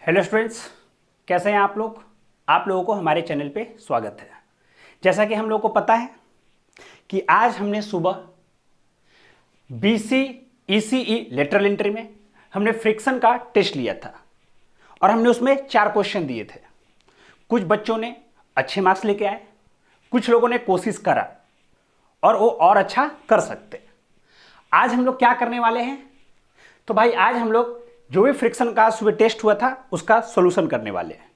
Hello students, कैसे हैं आप लोग। आप लोगों को हमारे चैनल पे स्वागत है। जैसा कि हम लोगों को पता है कि आज हमने सुबह बीसी ईसीई लेटरल एंट्री में हमने फ्रिक्शन का टेस्ट लिया था और हमने उसमें 4 क्वेश्चन दिए थे। कुछ बच्चों ने अच्छे मार्क्स लेके आए, कुछ लोगों ने कोशिश करा और वो और अच्छा कर सकते। आज हम लोग क्या करने वाले हैं, तो भाई आज हम लोग जो भी फ्रिक्शन का सुबह टेस्ट हुआ था उसका सॉल्यूशन करने वाले हैं।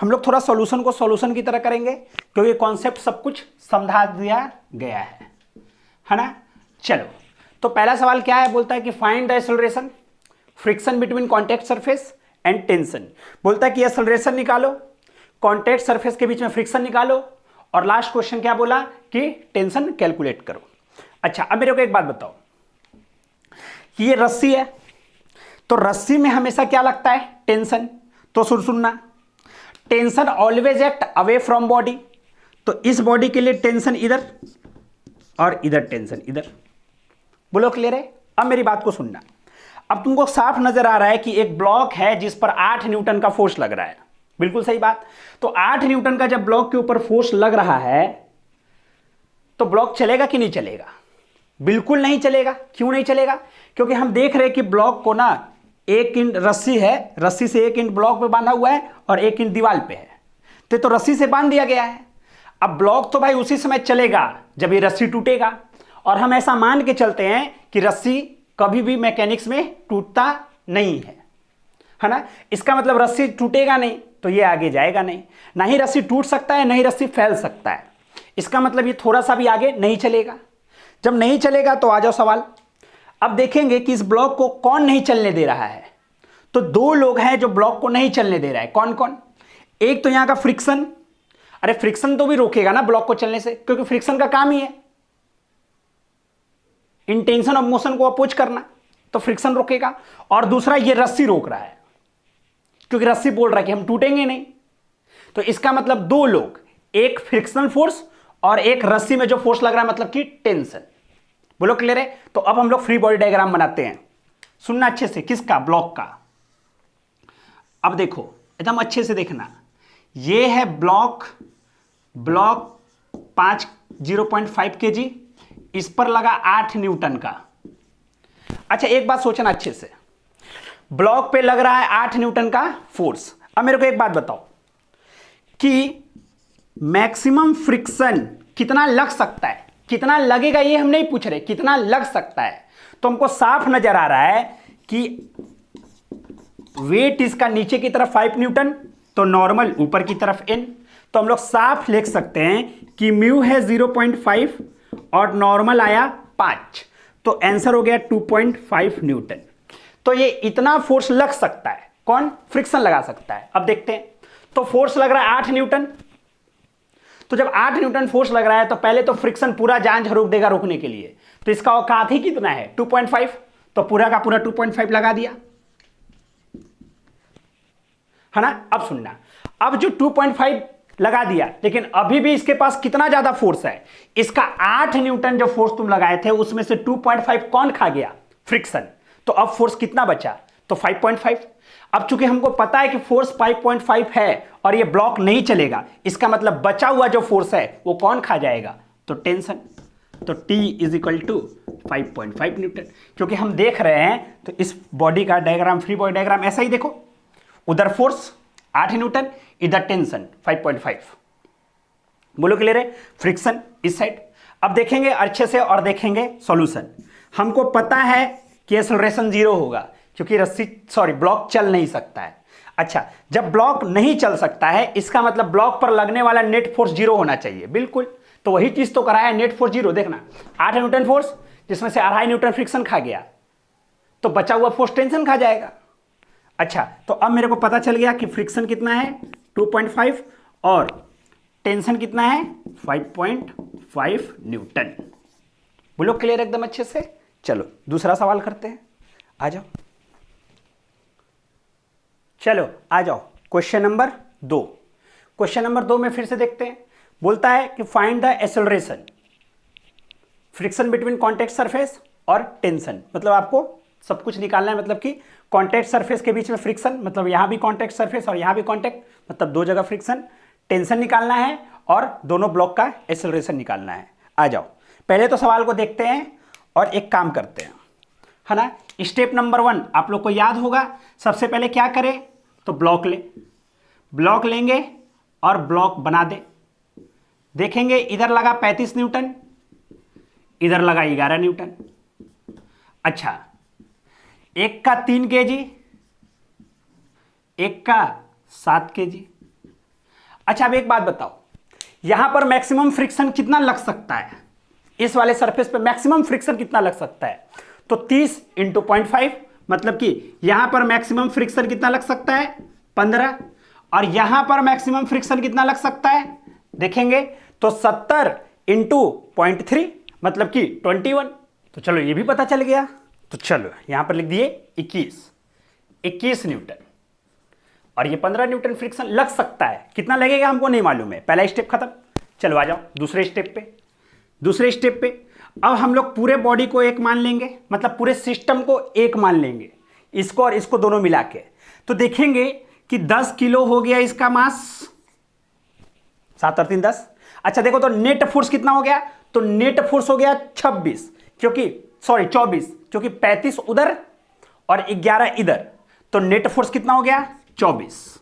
हम लोग थोड़ा सॉल्यूशन को सॉल्यूशन की तरह करेंगे क्योंकि कॉन्सेप्ट सब कुछ समझा दिया गया है ना। चलो, तो पहला सवाल क्या है, बोलता है कि find the acceleration friction between contact surface and tension. बोलता है कि एक्सेलरेशन निकालो, कॉन्टैक्ट सरफेस के बीच में फ्रिक्शन निकालो और लास्ट क्वेश्चन क्या बोला कि टेंशन कैलकुलेट करो। अच्छा, अब मेरे को एक बात बताओ कि ये रस्सी है, तो रस्सी में हमेशा क्या लगता है, टेंशन। तो सुनना, tension always act away from body, तो इस बॉडी के लिए टेंशन इधर और इधर टेंशन इधर। बोलो क्लियर है। अब मेरी बात को सुनना। अब तुमको साफ नजर आ रहा है कि एक ब्लॉक है जिस पर 8 न्यूटन का फोर्स लग रहा है। बिल्कुल सही बात। तो 8 न्यूटन का जब ब्लॉक के ऊपर फोर्स लग रहा है तो ब्लॉक चलेगा कि नहीं चलेगा? बिल्कुल नहीं चलेगा। क्यों नहीं चलेगा? क्योंकि हम देख रहे हैं कि ब्लॉक को ना 1 इंच रस्सी है, रस्सी से 1 इंच ब्लॉक पे बांधा हुआ है और 1 इंच दीवार पे है, तो रस्सी से बांध दिया गया है। अब ब्लॉक तो भाई उसी समय चलेगा जब ये रस्सी टूटेगा, और हम ऐसा मान के चलते हैं कि रस्सी कभी भी मैकेनिक्स में टूटता नहीं है ना। इसका मतलब रस्सी टूटेगा नहीं तो ये आगे जाएगा नहीं, ना ही रस्सी टूट सकता है, ना ही रस्सी फैल सकता है। इसका मतलब ये थोड़ा सा भी आगे नहीं चलेगा। जब नहीं चलेगा तो आ जाओ सवाल। अब देखेंगे कि इस ब्लॉक को कौन नहीं चलने दे रहा है। तो 2 लोग हैं जो ब्लॉक को नहीं चलने दे रहा है। कौन कौन? एक तो यहां का फ्रिक्शन। अरे फ्रिक्शन तो भी रोकेगा ना ब्लॉक को चलने से, क्योंकि फ्रिक्शन का काम ही है इंटेंशन ऑफ मोशन को अपोज करना, तो फ्रिक्शन रोकेगा। और दूसरा ये रस्सी रोक रहा है, क्योंकि रस्सी बोल रहा है कि हम टूटेंगे नहीं। तो इसका मतलब 2 लोग, एक फ्रिक्शनल फोर्स और एक रस्सी में जो फोर्स लग रहा है, मतलब कि टेंशन। बोलो क्लियर है। तो अब हम लोग फ्री बॉडी डायग्राम बनाते हैं। सुनना अच्छे से, किसका? ब्लॉक का। अब देखो एकदम अच्छे से देखना, ये है ब्लॉक 5 0.5 kg, इस पर लगा 8 न्यूटन का। अच्छा एक बात सोचना अच्छे से, ब्लॉक पे लग रहा है 8 न्यूटन का फोर्स। अब मेरे को एक बात बताओ कि मैक्सिमम फ्रिक्शन कितना लग सकता है। कितना लगेगा ये हम नहीं पूछ रहे, कितना लग सकता है। तो हमको साफ नजर आ रहा है कि वेट इसका नीचे की तरफ 5 न्यूटन, तो नॉर्मल ऊपर की तरफ n। तो हम लोग साफ लिख सकते हैं कि म्यू है 0.5 और नॉर्मल आया 5, तो आंसर हो गया 2.5 न्यूटन। तो ये इतना फोर्स लग सकता है। कौन? फ्रिक्शन लगा सकता है। अब देखते हैं, तो फोर्स लग रहा है 8 न्यूटन। तो जब 8 न्यूटन फोर्स लग रहा है तो पहले तो फ्रिक्शन पूरा जान झरोक देगा रोकने के लिए, तो इसका औकात ही कितना है? 2.5, तो पूरा का पूरा 2.5 लगा दिया है ना। अब सुनना, अब जो 2.5 लगा दिया, लेकिन अभी भी इसके पास कितना ज्यादा फोर्स है। इसका 8 न्यूटन जो फोर्स तुम लगाए थे उसमें से 2.5 कौन खा गया? फ्रिक्शन। तो अब फोर्स कितना बचा? तो 5.5। अब चूंकि हमको पता है कि फोर्स 5.5 है और ये ब्लॉक नहीं चलेगा, इसका मतलब बचा हुआ जो फोर्स है वो कौन खा जाएगा? तो टेंशन। तो T is equal to 5.5 newton. क्योंकि हम देख रहे हैं तो इस बॉडी का डायग्राम, फ्री बॉडी डायग्राम ऐसा ही देखो, उधर फोर्स 8 न्यूटन, इधर टेंशन 5.5। बोलो क्लियर है। फ्रिक्शन इस साइड। अब देखेंगे अच्छे से और देखेंगे सॉल्यूशन। हमको पता है कि एक्सेलरेशन 0 होगा क्योंकि ब्लॉक चल नहीं सकता है। अच्छा, जब ब्लॉक नहीं चल सकता है इसका मतलब ब्लॉक पर लगने वाला नेट फोर्स 0 होना चाहिए। बिल्कुल, तो वही चीज तो कराया, नेट फोर्स 0। देखना 8 न्यूटन फोर्स जिसमें से 2.5 न्यूटन फ्रिक्शन खा गया, तो बचा हुआ फोर्स टेंशन खा जाएगा। अच्छा, तो अब मेरे को पता चल गया कि फ्रिक्शन कितना है 2.5 और टेंशन कितना है 5.5 न्यूटन। बोलो क्लियर एकदम अच्छे से। चलो दूसरा सवाल करते हैं, आ जाओ। चलो आ जाओ, क्वेश्चन नंबर 2। क्वेश्चन नंबर 2 में फिर से देखते हैं। बोलता है कि find the acceleration friction between contact surface और टेंशन, मतलब आपको सब कुछ निकालना है, मतलब कि कॉन्टैक्ट सरफेस के बीच में फ्रिक्शन, मतलब यहाँ भी कॉन्टैक्ट सरफेस और यहाँ भी कॉन्टैक्ट, मतलब दो जगह फ्रिक्शन, टेंशन निकालना है और दोनों ब्लॉक का एक्सेलरेशन निकालना है। आ जाओ पहले तो सवाल को देखते हैं और एक काम करते हैं, है ना। स्टेप नंबर 1 आप लोग को याद होगा, सबसे पहले क्या करें तो ब्लॉक लेंगे और ब्लॉक बना दे। देखेंगे इधर लगा 35 न्यूटन, इधर लगा 11 न्यूटन। अच्छा, एक का 3 kg, एक का 7 kg। अच्छा अब एक बात बताओ, यहां पर मैक्सिमम फ्रिक्शन कितना लग सकता है, इस वाले सरफेस पे मैक्सिमम फ्रिक्शन कितना लग सकता है, तो 30 × 0.5, मतलब कि यहां पर मैक्सिमम फ्रिक्शन कितना लग सकता है 15, और यहां पर मैक्सिमम फ्रिक्शन कितना लग सकता है देखेंगे तो 70 × 0.3, मतलब कि 21। तो चलो ये भी पता चल गया, तो चलो यहां पर लिख दिए 21 न्यूटन, और ये 15 न्यूटन फ्रिक्शन लग सकता है। कितना लगेगा हमको नहीं मालूम है, पहला स्टेप खत्म। चलो आ जाओ दूसरे स्टेप पे। अब हम लोग पूरे बॉडी को एक मान लेंगे, मतलब पूरे सिस्टम को एक मान लेंगे, इसको और इसको दोनों मिला के। तो देखेंगे कि 10 किलो हो गया इसका मास, 7 और 3 10। अच्छा देखो तो नेट फोर्स कितना हो गया, तो नेट फोर्स हो गया 24, क्योंकि 35 उधर और 11 इधर, तो नेट फोर्स कितना हो गया 24।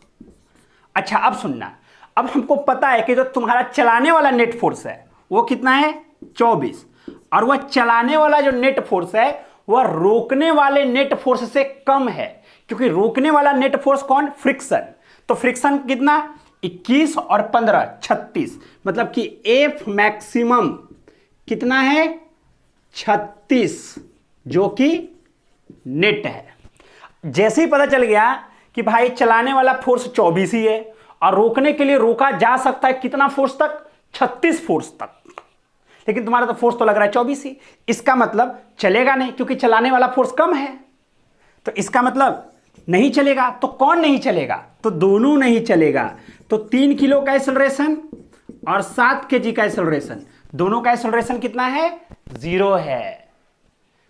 अच्छा अब सुनना, अब हमको पता है कि जो तुम्हारा चलाने वाला नेट फोर्स है वो कितना है 24, और वह चलाने वाला जो नेट फोर्स है वह रोकने वाले नेट फोर्स से कम है, क्योंकि रोकने वाला नेट फोर्स कौन, फ्रिक्शन। तो फ्रिक्शन कितना 21 और 15 36, मतलब कि एफ मैक्सिमम कितना है 36, जो कि नेट है। जैसे ही पता चल गया कि भाई चलाने वाला फोर्स 24 ही है और रोकने के लिए रोका जा सकता है कितना फोर्स तक, 36 फोर्स तक, लेकिन तुम्हारा तो फोर्स तो लग रहा है 24 ही, इसका मतलब चलेगा नहीं, क्योंकि चलाने वाला फोर्स कम है, तो इसका मतलब नहीं चलेगा। तो कौन नहीं चलेगा, तो दोनों नहीं चलेगा। तो 3 किलो का एक्सेलरेशन और 7 kg का एक्सेलरेशन, दोनों का एक्सेलरेशन कितना है 0 है।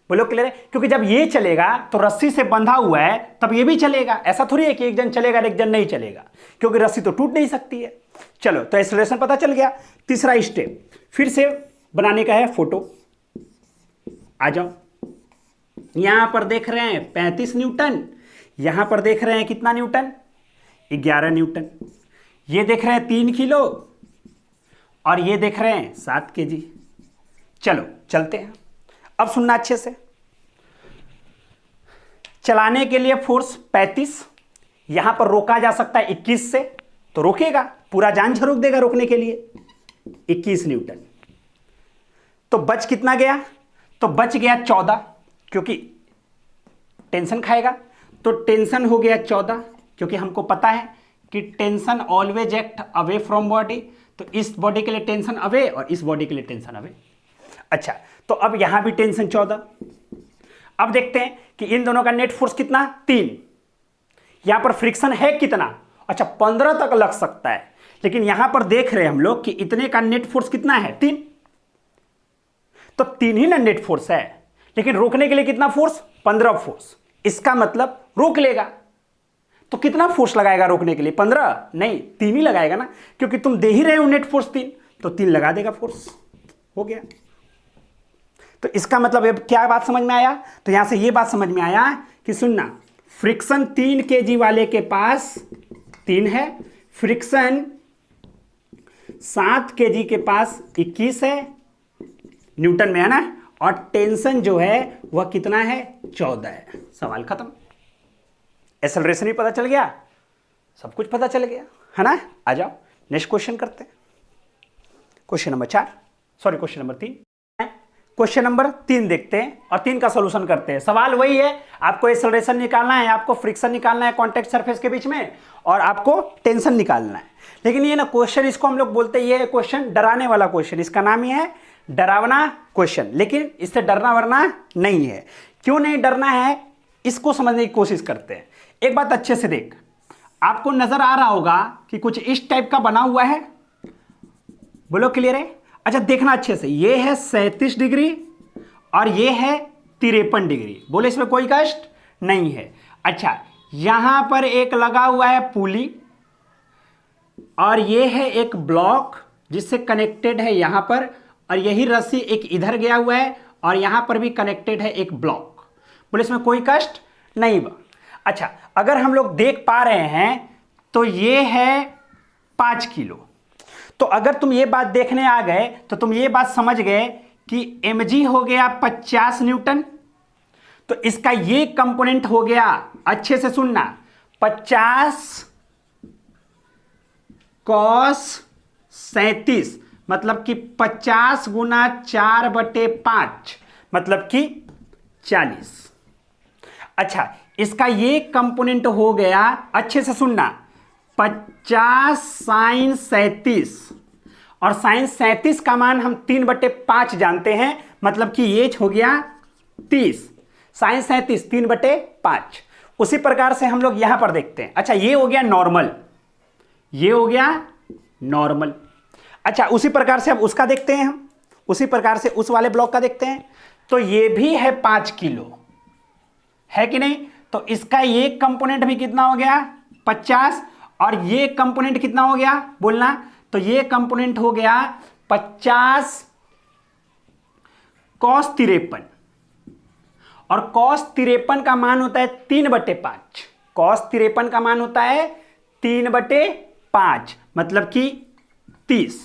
बोलो क्लियर है, क्योंकि जब ये चलेगा तो रस्सी से बंधा हुआ है, तब ये भी चलेगा। ऐसा थोड़ी है कि एक जन चलेगा और एक जन नहीं चलेगा, क्योंकि रस्सी तो टूट नहीं सकती है। चलो तो एक्सेलरेशन पता चल गया। तीसरा स्टेप फिर से बनाने का है फोटो। आ जाओ, यहां पर देख रहे हैं 35 न्यूटन, यहां पर देख रहे हैं कितना न्यूटन 11 न्यूटन, ये देख रहे हैं 3 किलो और ये देख रहे हैं 7 kg। चलो चलते हैं, अब सुनना अच्छे से। चलाने के लिए फोर्स 35, यहां पर रोका जा सकता है 21 से, तो रोकेगा, पूरा जान झरोक देगा रोकने के लिए 21 न्यूटन। तो बच कितना गया, तो बच गया 14, क्योंकि टेंशन खाएगा, तो टेंशन हो गया 14, क्योंकि हमको पता है कि tension always act away from body, तो इस बॉडी के लिए टेंशन अवे और इस बॉडी के लिए टेंशन अवे। अच्छा तो अब यहां भी टेंशन 14। अब देखते हैं कि इन दोनों का नेट फोर्स कितना 3, यहां पर फ्रिक्शन है कितना, अच्छा 15 तक लग सकता है, लेकिन यहां पर देख रहे हैं हम लोग कि इतने का नेट फोर्स कितना है 3, तो 3 ही ना नेट फोर्स है, लेकिन रोकने के लिए कितना फोर्स 15 फोर्स, इसका मतलब रोक लेगा। तो कितना फोर्स लगाएगा रोकने के लिए 15 नहीं 3 ही लगाएगा ना, क्योंकि तुम दे ही रहे हो नेट फोर्स 3, तो 3 लगा देगा फोर्स, हो गया। तो इसका मतलब अब क्या बात समझ में आया, तो यहां से ये बात समझ में आया कि सुनना, फ्रिक्शन 3 kg वाले के पास 3 है, फ्रिक्शन 7 kg के पास 21 है न्यूटन में, है ना, और टेंशन जो है वह कितना है 14 है। सवाल खत्म, एक्सेलरेशन भी पता चल गया, सब कुछ पता चल गया, है ना। आ जाओ नेक्स्ट क्वेश्चन करते हैं, क्वेश्चन नंबर 3। क्वेश्चन नंबर 3 देखते हैं और 3 का सॉल्यूशन करते हैं। सवाल वही है, आपको एक्सेलरेशन निकालना है, आपको फ्रिक्शन निकालना है कॉन्टैक्ट सरफेस के बीच में, और आपको टेंशन निकालना है। लेकिन ये ना क्वेश्चन, इसको हम लोग बोलते हैं, ये है क्वेश्चन डराने वाला क्वेश्चन, इसका नाम ही है डरावना क्वेश्चन, लेकिन इससे डरना वरना नहीं है। क्यों नहीं डरना है, इसको समझने की कोशिश करते हैं। एक बात अच्छे से देख, आपको नजर आ रहा होगा कि कुछ इस टाइप का बना हुआ है, बोलो क्लियर है। अच्छा देखना अच्छे से, ये है 37 डिग्री और ये है 53 डिग्री। बोले इसमें कोई कष्ट नहीं है। अच्छा, यहां पर एक लगा हुआ है पुली और ये है एक ब्लॉक जिससे कनेक्टेड है यहां पर, और यही रस्सी एक इधर गया हुआ है और यहां पर भी कनेक्टेड है एक ब्लॉक। बोले इसमें कोई कष्ट नहीं बा। अच्छा, अगर हम लोग देख पा रहे हैं तो ये है 5 किलो। तो अगर तुम ये बात देखने आ गए तो तुम ये बात समझ गए कि mg हो गया 50 न्यूटन, तो इसका ये कंपोनेंट हो गया, अच्छे से सुनना, 50 cos 37, मतलब कि 50 गुना 4/5, मतलब कि 40। अच्छा, इसका ये कंपोनेंट हो गया, अच्छे से सुनना, 50 sin 37, और sin 37 का मान हम 3/5 जानते हैं, मतलब कि ये हो गया 30। sin 37 3/5। उसी प्रकार से हम लोग यहां पर देखते हैं। अच्छा, ये हो गया नॉर्मल, ये हो गया नॉर्मल। अच्छा, उसी प्रकार से अब उसका देखते हैं हम, उसी प्रकार से उस वाले ब्लॉक का देखते हैं। तो ये भी है 5 किलो, है कि नहीं? तो इसका ये कंपोनेंट भी कितना हो गया 50, और ये कंपोनेंट कितना हो गया बोलना, तो ये कंपोनेंट हो गया 50 cos 53, और cos 53 का मान होता है 3/5। cos 53 का मान होता है 3/5, मतलब कि 30,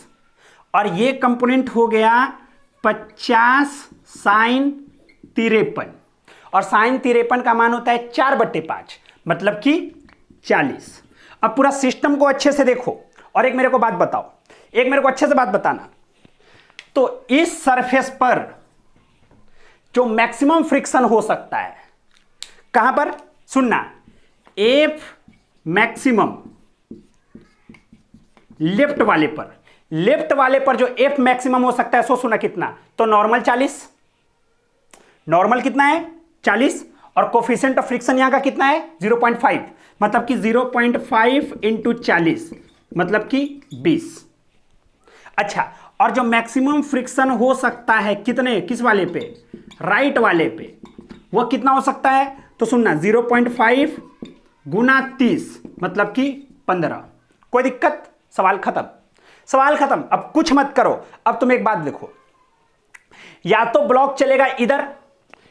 और ये कंपोनेंट हो गया 50 sin 53, और sin 53 का मान होता है 4/5, मतलब कि 40। अब पूरा सिस्टम को अच्छे से देखो और एक मेरे को बात बताओ, एक मेरे को अच्छे से बात बताना। तो इस सरफेस पर जो मैक्सिमम फ्रिक्शन हो सकता है कहां पर, सुनना, एफ मैक्सिमम लेफ्ट वाले पर, लेफ्ट वाले पर जो एफ मैक्सिमम हो सकता है सो सुना कितना, तो नॉर्मल 40, नॉर्मल कितना है 40, और कोफिशिएंट ऑफ फ्रिक्शन यहां का कितना है 0.5, मतलब कि 0.5 इंटू 40, मतलब कि 20। अच्छा, और जो मैक्सिमम फ्रिक्शन हो सकता है कितने, किस वाले पे, राइट वाले पे, वो कितना हो सकता है, तो सुनना 0.5 गुना 30, मतलब कि 15। कोई दिक्कत, सवाल खत्म, सवाल खत्म। अब कुछ मत करो। अब तुम एक बात देखो, या तो ब्लॉक चलेगा इधर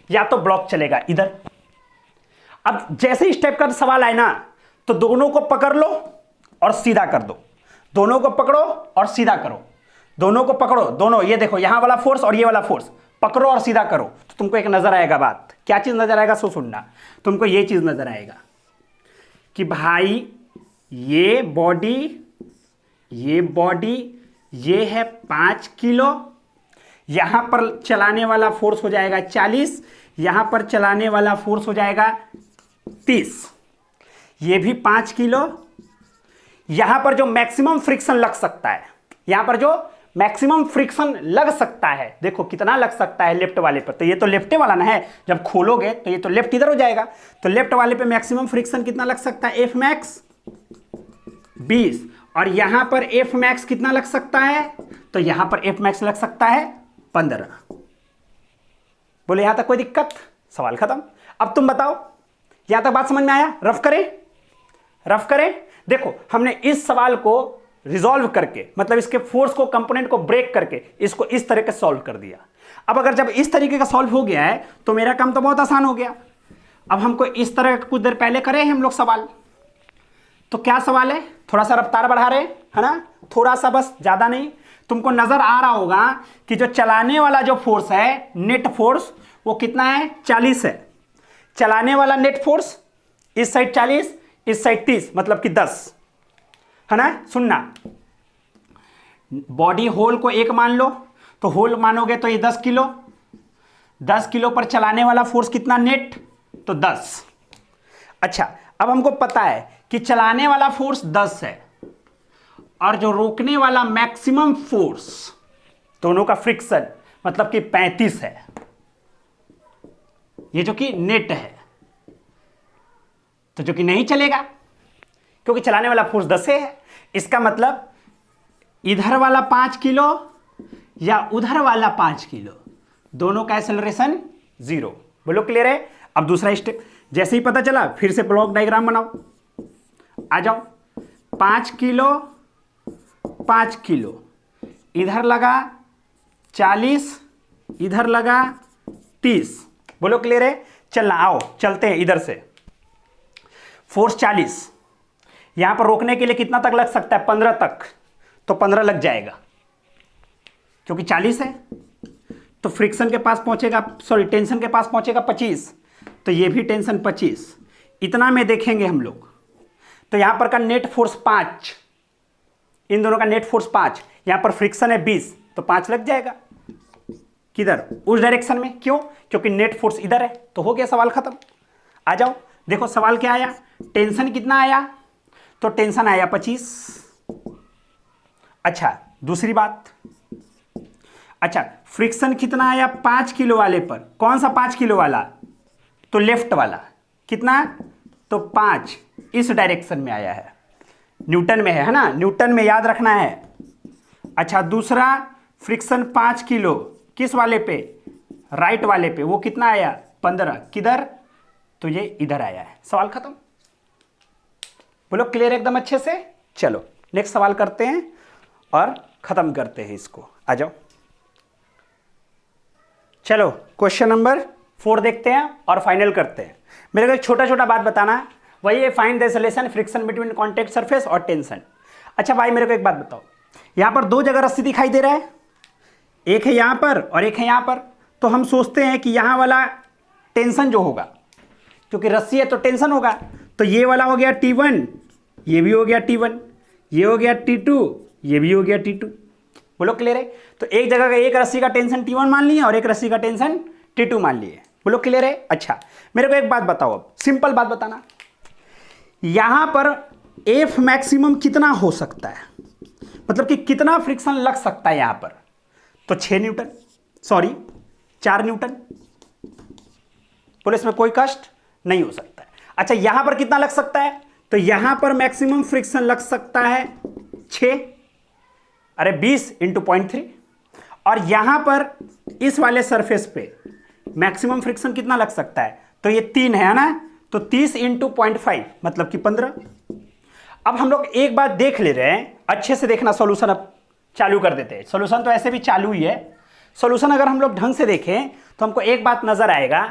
या तो ब्लॉक चलेगा इधर। अब जैसे इस टाइप का सवाल आए ना, तो दोनों को पकड़ लो और सीधा कर दो, दोनों को पकड़ो और सीधा करो, दोनों को पकड़ो, दोनों, ये देखो यहां वाला फोर्स और ये वाला फोर्स, पकड़ो और सीधा करो, तो तुमको एक नजर आएगा बात। क्या चीज नजर आएगा सो सुनना, तुमको ये चीज नजर आएगा कि भाई ये बॉडी, ये बॉडी, ये है 5 किलो, यहां पर चलाने वाला फोर्स हो जाएगा 40, यहां पर चलाने वाला फोर्स हो जाएगा 30, ये भी 5 किलो, यहां पर जो मैक्सिमम फ्रिक्शन लग सकता है, यहां पर जो मैक्सिमम फ्रिक्शन लग सकता है, देखो कितना लग सकता है लेफ्ट वाले पर, तो ये तो लेफ्ट वाला ना है, जब खोलोगे तो ये तो लेफ्ट इधर हो जाएगा, तो लेफ्ट वाले पे मैक्सिमम फ्रिक्शन कितना लग सकता है, एफ मैक्स 20, और यहां पर एफ मैक्स कितना लग सकता है, तो यहां पर एफ मैक्स लग सकता है 15। बोले यहां तक कोई दिक्कत, सवाल खत्म। अब तुम बताओ, यहां तक बात समझ में आया? रफ करें, रफ करें। देखो हमने इस सवाल को रिजॉल्व करके, मतलब इसके फोर्स को, कंपोनेंट को ब्रेक करके इसको इस तरह के सॉल्व कर दिया। अब अगर जब इस तरीके का सॉल्व हो गया है तो मेरा काम तो बहुत आसान हो गया। अब हमको इस तरह कुछ देर पहले करे हैं हम लोग सवाल, तो क्या सवाल है, थोड़ा सा रफ्तार बढ़ा रहे है ना, थोड़ा सा, बस ज्यादा नहीं। तुमको नजर आ रहा होगा कि जो चलाने वाला जो फोर्स है, नेट फोर्स, वो कितना है 40 है। चलाने वाला नेट फोर्स इस साइड 40, इस साइड 30, मतलब कि 10 है ना। सुनना, बॉडी होल को 1 मान लो, तो होल मानोगे तो ये 10 किलो, 10 किलो पर चलाने वाला फोर्स कितना नेट, तो 10। अच्छा, अब हमको पता है कि चलाने वाला फोर्स 10 है और जो रोकने वाला मैक्सिमम फोर्स, दोनों का फ्रिक्शन, मतलब कि 35 है, ये जो कि नेट है, तो जो कि नहीं चलेगा क्योंकि चलाने वाला फोर्स 10 है। इसका मतलब इधर वाला 5 किलो या उधर वाला 5 किलो, दोनों का एक्सेलरेशन 0, बोलो क्लियर है। अब दूसरा स्टेप, जैसे ही पता चला फिर से ब्लॉक डायग्राम बनाओ। आ जाओ, 5 किलो 5 किलो, इधर लगा 40, इधर लगा 30। बोलो क्लियर है। चलना, आओ चलते हैं इधर से। फोर्स 40, यहां पर रोकने के लिए कितना तक लग सकता है? 15 तक, तो 15 लग जाएगा क्योंकि 40 है। तो फ्रिक्शन के पास पहुंचेगा, सॉरी टेंशन के पास पहुंचेगा 25, तो ये भी टेंशन 25। इतना में देखेंगे हम लोग, तो यहां पर का नेट फोर्स 5, इन दोनों का नेट फोर्स 5, यहां पर फ्रिक्शन है 20, तो 5 लग जाएगा। किधर? उस डायरेक्शन में। क्यों? क्योंकि नेट फोर्स इधर है। तो हो गया सवाल खत्म। आ जाओ, देखो सवाल क्या आया, टेंशन कितना आया? तो टेंशन आया 25। अच्छा, दूसरी बात, अच्छा फ्रिक्शन कितना आया 5 किलो वाले पर? कौन सा 5 किलो वाला? तो लेफ्ट वाला। कितना? तो 5 इस डायरेक्शन में आया है, न्यूटन में है ना, न्यूटन में याद रखना है। अच्छा, दूसरा फ्रिक्शन 5 किलो किस वाले पे? राइट वाले पे। वो कितना आया? 15। किधर? तो ये इधर आया है। सवाल खत्म। बोलो क्लियर एकदम अच्छे से। चलो नेक्स्ट सवाल करते हैं और खत्म करते हैं इसको। आ जाओ, चलो क्वेश्चन नंबर 4 देखते हैं और फाइनल करते हैं। मेरे को एक छोटा छोटा बात बताना है, वही है find the acceleration friction between contact surface और टेंशन। अच्छा भाई मेरे को एक बात बताओ, यहां पर दो जगह रस्सी दिखाई दे रहा है, एक है यहां पर और एक है यहां पर। तो हम सोचते हैं कि यहां वाला टेंशन जो होगा, क्योंकि रस्सी है तो टेंशन होगा, तो ये वाला हो गया T1, ये भी हो गया T1, ये हो गया T2, ये भी हो गया T2। बोलो क्लियर है। तो एक जगह का एक रस्सी का टेंशन T1 मान लिए और एक रस्सी का टेंशन T2 मान लिए। बोलो क्लियर है। अच्छा मेरे को एक बात बताओ, अब सिंपल बात बताना, यहां पर F मैक्सिमम कितना हो सकता है, मतलब कि कितना फ्रिक्शन लग सकता है यहां पर? तो 6 न्यूटन, सॉरी 4 न्यूटन। बोले इसमें कोई कष्ट नहीं हो सकता है। अच्छा यहां पर कितना लग सकता है? तो यहां पर मैक्सिमम फ्रिक्शन लग सकता है 6, अरे 20 × 0.3। और यहां पर इस वाले सरफेस पे मैक्सिमम फ्रिक्शन कितना लग सकता है? तो ये 3 है ना, तो 30 × 0.5 मतलब कि 15। अब हम लोग एक बात देख ले रहे हैं, अच्छे से देखना, सॉल्यूशन अब चालू कर देते हैं। सॉल्यूशन तो ऐसे भी चालू ही है। सॉल्यूशन अगर हम लोग ढंग से देखें तो हमको एक बात नजर आएगा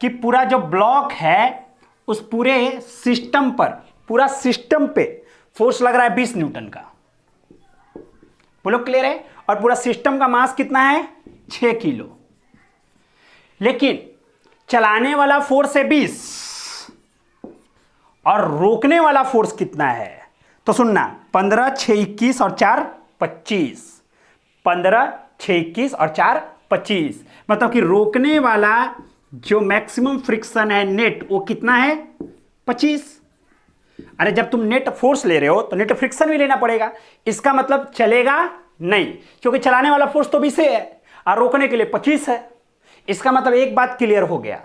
कि पूरा जो ब्लॉक है उस पूरे सिस्टम पर, पूरा सिस्टम पे फोर्स लग रहा है 20 न्यूटन का। बोलो क्लियर है। और पूरा सिस्टम का मास कितना है? 6 किलो। लेकिन चलाने वाला फोर्स है 20 और रोकने वाला फोर्स कितना है? तो सुनना, 15 6 21 और 4 25। 15 6 21 और 4 25, मतलब कि रोकने वाला जो मैक्सिमम फ्रिक्शन है नेट, वो कितना है? 25। अरे जब तुम नेट फोर्स ले रहे हो तो नेट फ्रिक्शन भी लेना पड़ेगा। इसका मतलब चलेगा नहीं, क्योंकि चलाने वाला फोर्स तो 20 है और रोकने के लिए 25 है। इसका मतलब एक बात क्लियर हो गया,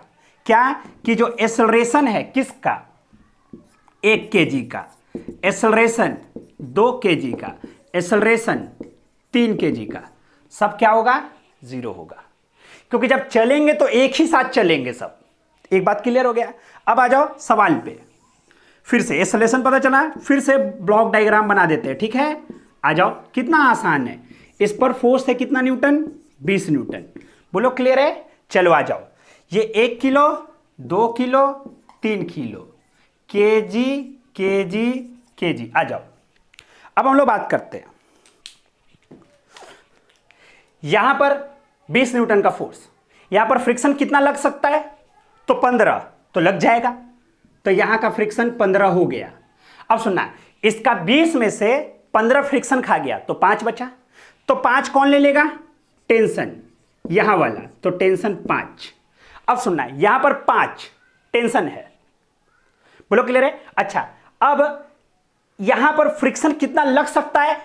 क्या? कि जो एक्सेलरेशन है किसका? 1 kg का, एक्सेलरेशन 2 kg का, एक्सेलरेशन 3 kg का, सब क्या होगा? 0 होगा। क्योंकि जब चलेंगे तो एक ही साथ चलेंगे सब। एक बात क्लियर हो गया। अब आ जाओ सवाल पे, फिर से एक्सेलरेशन पता चला, फिर से ब्लॉक डायग्राम बना देते हैं, ठीक है? आ जाओ, कितना आसान है। इस पर फोर्स है कितना न्यूटन? 20 न्यूटन। बोलो क्लियर है। चलो आ जाओ, ये 1 kilo 2 kilo 3 kilo, KG KG KG. आ जाओ, अब हम लोग बात करते हैं, यहां पर 20 न्यूटन का फोर्स, यहां पर फ्रिक्शन कितना लग सकता है? तो 15, तो लग जाएगा। तो यहां का फ्रिक्शन 15 हो गया। अब सुनना, इसका 20 में से 15 फ्रिक्शन खा गया तो 5 बचा। तो 5 कौन ले लेगा? टेंशन, यहां वाला, तो टेंशन 5। अब सुनना, यहां पर 5 टेंशन है। बोलो क्लियर है। अच्छा अब यहां पर फ्रिक्शन कितना लग सकता है?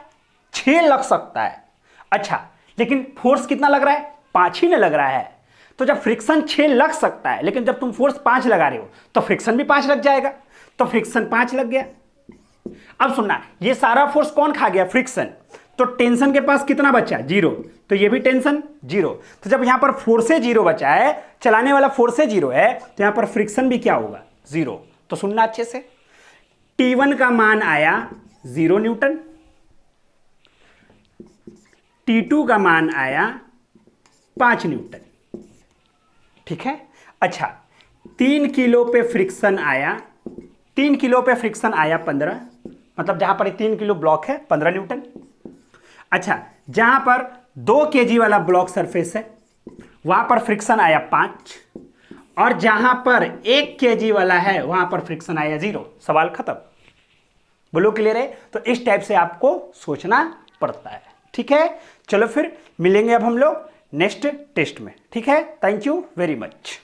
6 लग सकता है। अच्छा लेकिन फोर्स कितना लग रहा है? 5 ही ना लग रहा है। तो जब फ्रिक्शन 6 लग सकता है, लेकिन जब तुम फोर्स 5 लगा रहे हो तो फ्रिक्शन भी 5 लग जाएगा। तो फ्रिक्शन 5 लग गया। अब सुनना, ये सारा फोर्स कौन खा गया? फ्रिक्शन। तो टेंशन के पास कितना बचा? 0। तो ये भी टेंशन 0। तो जब यहां पर फोर्स 0 बचा है चलाने वाला फोर्स है 0 है, तो यहां पर फ्रिक्शन भी क्या होगा 0। तो सुनना अच्छे से, T1 का मान आया 0 न्यूटन, T2 का मान आया 5 न्यूटन। ठीक है। अच्छा, 3 किलो पे फ्रिक्शन आया, 3 किलो पे फ्रिक्शन आया 15, मतलब जहां पर 3 किलो ब्लॉक है 15 न्यूटन। अच्छा, जहां पर 2 केजी वाला ब्लॉक सरफेस है वहां पर फ्रिक्शन आया 5, और जहां पर 1 केजी वाला है वहां पर फ्रिक्शन आया 0। सवाल खत्म। बोलो क्लियर है? तो इस टाइप से आपको सोचना पड़ता है। ठीक है, चलो फिर मिलेंगे अब हम लोग नेक्स्ट टेस्ट में। ठीक है, थैंक यू वेरी मच।